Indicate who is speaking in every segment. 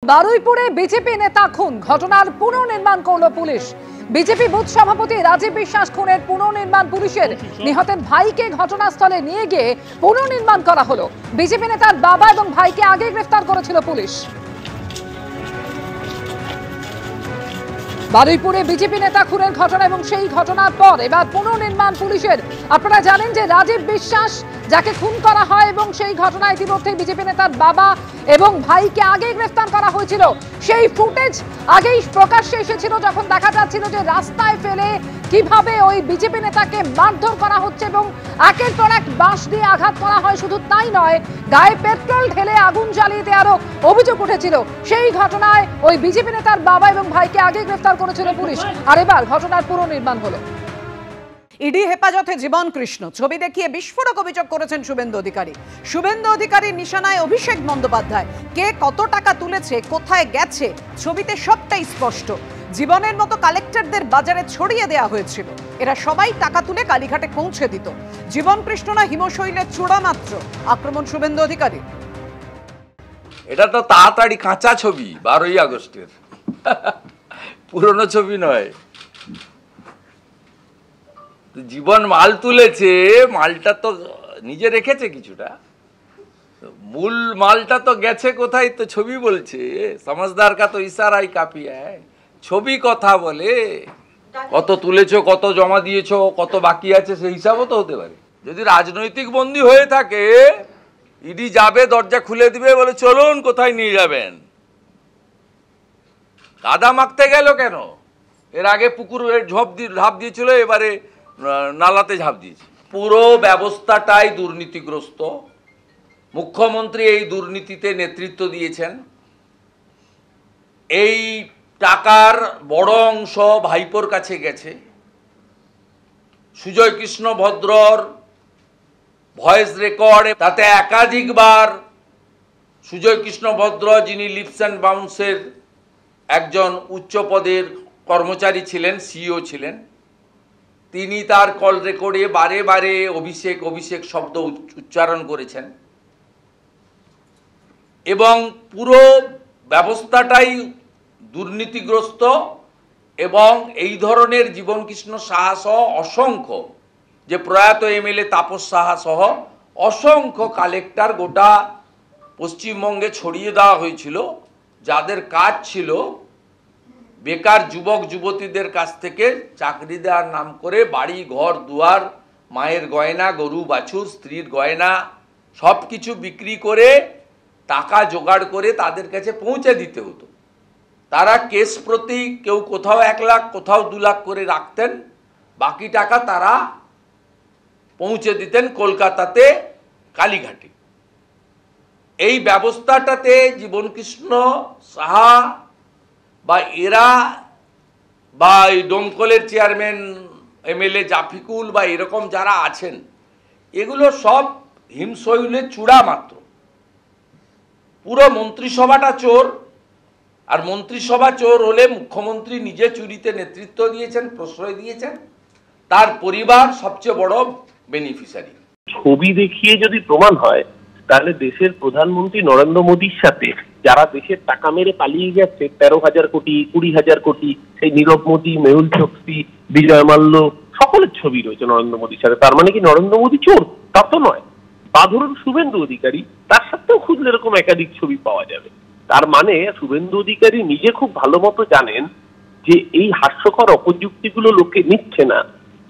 Speaker 1: বারুইপুরে BJP নেতা খুন, ঘটনার পুনর্নির্মাণ করল পুলিশ। বিজেপি বুথ সভাপতি রাজীব বিশ্বাস খুনের পুনর্নির্মাণ পুলিশের। নিহতের ভাইকে ঘটনাস্থলে নিয়ে গিয়ে পুনর্নির্মাণ করা হলো। বিজেপি নেতার বাবা এবং ভাইকে আগে গ্রেফতার করেছিল পুলিশ। বারুইপুরে বিজেপি নেতা খুনের ঘটনা এবং সেই ঘটনার পর এবার পুনর্নির্মাণ পুলিশের। আপনারা জানেন যে রাজীব বিশ্বাস যাকে খুন করা হয় এবং সেই ঘটনায় ইতিমধ্যে বিজেপি নেতার বাবা এবং ভাইকে আগে গ্রেফতার করা হয়েছিল। সেই ফুটেজ আগেই প্রকাশ্যে এসেছিল, যখন দেখা যাচ্ছিল যে রাস্তায় ফেলে কিভাবে ওই বিজেপি নেতাকে মারধর করা হচ্ছে এবং একের পর এক বাঁশ দিয়ে আঘাত করা হয়। শুধু তাই নয়, গায়ে পেট্রোল ঢেলে আগুন জ্বালিয়ে দেওয়ারও অভিযোগ উঠেছিল। সেই ঘটনায় ওই বিজেপি নেতার বাবা এবং ভাইকে আগে গ্রেফতার করেছিল পুলিশ। আর এবার ঘটনার পুনর্নির্মাণ হলো।
Speaker 2: ইডি হেফাজতে জীবন কৃষ্ণ ছবি দেখিয়ে বিস্ফোরক অভিযোগ করেছেন শুভেন্দু অধিকারী। শুভেন্দু অধিকারীর নিশানায় অভিষেক বন্দ্যোপাধ্যায়। কে কত টাকা তুলেছে, কোথায় গেছে, ছবিতে সবটাই স্পষ্ট। জীবনের মতো কালেক্টরদের বাজারে ছড়িয়ে দেওয়া হয়েছিল। এরা সবাই টাকা তুলে কালীঘাটে পৌঁছে দিত। জীবন কৃষ্ণ না হিমশৈলের চূড়া মাত্র। আক্রমণ শুভেন্দু অধিকারী।
Speaker 3: এটা তো তাড়াতাড়ি কাঁচা ছবি, 12ই আগস্টের, পুরনো ছবি নয়। জীবন মাল তুলেছে, মালটা তো নিজে রেখেছে কিছুটা, মূল মালটা তো গেছে কোথায়, তো ছবি বলছে। সমঝদার কা তো ইশারাই কাফি হ্যায়। ছবি কথা বলে। কত তুলেছো, কত জমা দিয়েছো, কত বাকি আছে, সেই হিসাবও তো হতে পারে। যদি রাজনৈতিক বন্দী হয়ে থাকে, ইডি যাবে, দরজা খুলে দিবে, বলে চলুন কোথায় নিয়ে যাবেন। কাদা মাখতে গেল কেন? এর আগে পুকুরে ঝাঁপ দিয়েছিল, এবারে নালাতে ঝাঁপ দিয়েছে। পুরো ব্যবস্থাটাই দুর্নীতিগ্রস্ত। মুখ্যমন্ত্রী এই দুর্নীতিতে নেতৃত্ব দিয়েছেন। এই টাকার বড় অংশ ভাইপোর কাছে গেছে। সুজয় কৃষ্ণ ভদ্রর ভয়েস রেকর্ড, তাতে একাধিকবার সুজয় কৃষ্ণ ভদ্র, যিনি লিপস অ্যান্ড বাউন্সের একজন উচ্চ পদের কর্মচারী ছিলেন, সিইও ছিলেন, তিনি তার কল রেকর্ডে বারে বারে অভিষেক অভিষেক শব্দ উচ্চারণ করেছেন। এবং পুরো ব্যবস্থাটাই দুর্নীতিগ্রস্ত। এবং এই ধরনের জীবন কৃষ্ণ সাহা সহ অসংখ্য, যে প্রয়াত এমএলএ তাপস সাহা সহ অসংখ্য কালেক্টর গোটা পশ্চিমবঙ্গে ছড়িয়ে দেওয়া হয়েছিল, যাদের কাজ ছিল বেকার যুবক যুবতীদের কাছ থেকে চাকরি দেওয়ার নাম করে বাড়ি ঘর দুয়ার, মায়ের গয়না, গরু বাছুর, স্ত্রীর গয়না সব কিছু বিক্রি করে টাকা জোগাড় করে তাদের কাছে পৌঁছে দিতে হতো। তারা কেস প্রতি কেউ কোথাও 1 লাখ, কোথাও 2 লাখ করে রাখতেন। বাকি টাকা তারা পৌঁছে দিতেন কলকাতাতে, কালীঘাটে। এই ব্যবস্থাটাতে জীবনকৃষ্ণ সাহা বা এরা বা এই ডোমকলের চেয়ারম্যান এমএলএ জাফিকুল বা এরকম যারা আছেন, এগুলো সব হিমশৈলের চূড়া মাত্র। পুরো মন্ত্রিসভাটা চোর। আর মন্ত্রিসভা চোর হলে মুখ্যমন্ত্রী নিজে চুরিতে নেতৃত্ব দিয়েছেন, প্রশ্রয় দিয়েছেন, তার পরিবার সবচেয়ে বড় বেনিফিশিয়ারি।
Speaker 4: ছবি দেখিয়ে যদি প্রমাণ হয়, তাহলে দেশের প্রধানমন্ত্রী নরেন্দ্র মোদীর সাথে যারা দেশের টাকা মেরে পালিয়ে গেছে, 13,000 কোটি, 20,000 কোটি, সেই নীরব মোদী, মেহুল চোকসি, বিজয় মাল্য, সকলের ছবি রয়েছে নরেন্দ্র মোদীর সাথে। তার মানে কি নরেন্দ্র মোদী চোর? তা তো নয়। বা ধরুন শুভেন্দু অধিকারী, তার সাথেও খুঁজলে এরকম একাধিক ছবি পাওয়া যাবে। তার মানে শুভেন্দু অধিকারী নিজে খুব ভালো মতো জানেন যে এই হাস্যকর অপযুক্তিগুলো লোকে নিচ্ছে না।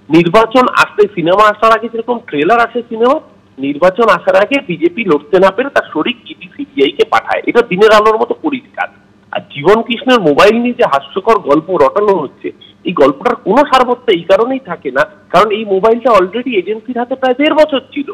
Speaker 4: নির্বাচন আসতে, সিনেমা আসার আগে যেরকম ট্রেলার আসে সিনেমা, নির্বাচন আসার আগে বিজেপি লড়তে না পেরে তার শরিক ইডি সিবিআই কে পাঠায়। এটা দিনের আলোর মতো পরিষ্কার। আর জীবন কৃষ্ণের মোবাইল নিয়ে যে হাস্যকর গল্প রটানো হচ্ছে, এই গল্পটার কোনো সারবত্য এই কারণেই থাকে না, কারণ এই মোবাইলটা অলরেডি এজেন্সির হাতে প্রায় 1.5 বছর ছিল।